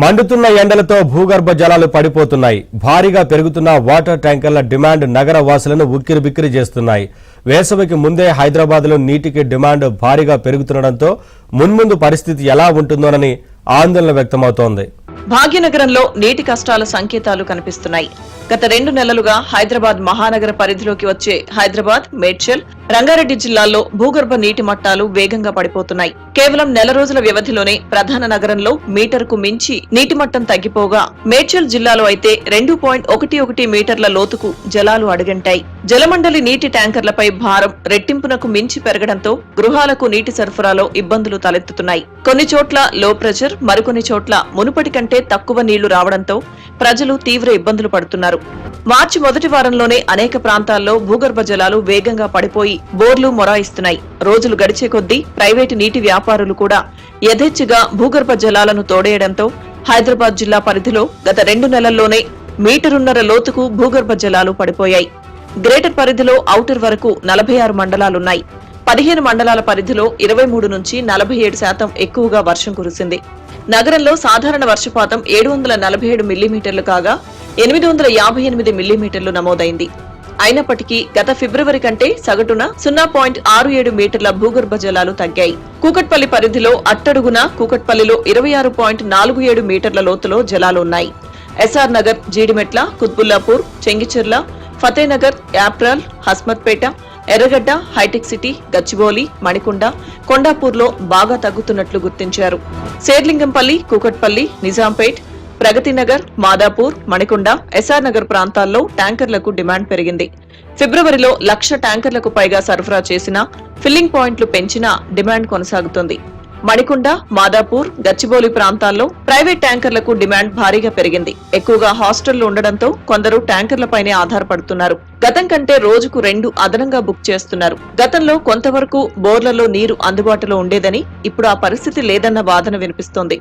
మండుతున్న ఎండలతో భూగర్భ జలాలు పడిపోతున్నాయి. భారీగా పెరుగుతున్న వాటర్ ట్యాంకర్ల డిమాండ్ నగర వాసులను ఉక్కిరిబిక్కిరి చేస్తున్నాయి. వేసవికి ముందే హైదరాబాద్లో నీటికి డిమాండ్ భారీగా పెరుగుతుండటంతో మున్ముందు పరిస్థితి ఎలా ఉంటుందోనని ఆందోళన వ్యక్తమవుతోంది. భాగ్యనగరంలో నీటి కష్టాల సంకేతాలు కనిపిస్తున్నాయి. గత 2 నెలలుగా హైదరాబాద్ మహానగర పరిధిలోకి వచ్చే హైదరాబాద్, మేడ్చల్, రంగారెడ్డి జిల్లాల్లో భూగర్భ నీటి మట్టాలు వేగంగా పడిపోతున్నాయి. కేవలం నెల రోజుల వ్యవధిలోనే ప్రధాన నగరంలో మీటర్కు మించి నీటి మట్టం తగ్గిపోగా మేడ్చల్ జిల్లాలో అయితే 2.11 మీటర్ల లోతుకు జలాలు అడుగంటాయి. జలమండలి నీటి ట్యాంకర్లపై భారం రెట్టింపునకు మించి పెరగడంతో గృహాలకు నీటి సరఫరాలో ఇబ్బందులు తలెత్తుతున్నాయి. కొన్ని చోట్ల లో ప్రెషర్, మరికొన్ని చోట్ల మునుపటి కంటే తక్కువ నీళ్లు రావడంతో ప్రజలు తీవ్ర ఇబ్బందులు పడుతున్నారు. మార్చి మొదటి వారంలోనే అనేక ప్రాంతాల్లో భూగర్భ జలాలు వేగంగా పడిపోయి బోర్లు మొరాయిస్తున్నాయి. రోజులు గడిచే కొద్దీ ప్రైవేటు నీటి వ్యాపారులు కూడా యథేచ్ఛగా భూగర్భ జలాలను తోడేయడంతో హైదరాబాద్ జిల్లా పరిధిలో గత 2 నెలల్లోనే మీటరున్నర లోతుకు భూగర్భ జలాలు పడిపోయాయి. గ్రేటర్ పరిధిలో ఔటర్ వరకు 46 మండలాలున్నాయి. 15 మండలాల పరిధిలో 23 నుంచి 47% ఎక్కువగా వర్షం కురిసింది. నగరంలో సాధారణ వర్షపాతం 747 మిల్లీమీటర్లు కాగా 858 మిల్లీమీటర్లు నమోదైంది. అయినప్పటికీ గత ఫిబ్రవరి కంటే సగటున 0.67 మీటర్ల భూగర్భ జలాలు తగ్గాయి. కూకట్పల్లి పరిధిలో అట్టడుగున కూకట్పల్లిలో 26.47 మీటర్ల లోతులో జలాలు ఉన్నాయి. ఎస్ఆర్ నగర్, జీడిమెట్ల, కుత్బుల్లాపూర్, చెంగిచెర్ల, ఫతేనగర్, యాప్రాల్, హస్మత్పేట, ఎర్రగడ్డ, హైటెక్ సిటీ, గచ్చిబౌలి, మణికొండ, కొండాపూర్లో బాగా తగ్గుతున్నట్లు గుర్తించారు. శేర్లింగంపల్లి, కూకట్పల్లి, నిజాంపేట్, ప్రగతినగర్, మాదాపూర్, మణికొండ, ఎస్ఆర్ నగర్ ప్రాంతాల్లో ట్యాంకర్లకు డిమాండ్ పెరిగింది. ఫిబ్రవరిలో 1,00,000 ట్యాంకర్లకు పైగా సరఫరా చేసినా ఫిల్లింగ్ పాయింట్లు పెంచినా డిమాండ్ కొనసాగుతోంది. మణికొండ, మాదాపూర్, గచ్చిబౌలి ప్రాంతాల్లో ప్రైవేట్ ట్యాంకర్లకు డిమాండ్ భారీగా పెరిగింది. ఎక్కువగా హాస్టళ్లు ఉండడంతో కొందరు ట్యాంకర్లపైనే ఆధారపడుతున్నారు. గతం కంటే రోజుకు 2 అదనంగా బుక్ చేస్తున్నారు. గతంలో కొంతవరకు బోర్లలో నీరు అందుబాటులో ఉండేదని ఇప్పుడు ఆ పరిస్థితి లేదన్న వాదన వినిపిస్తోంది.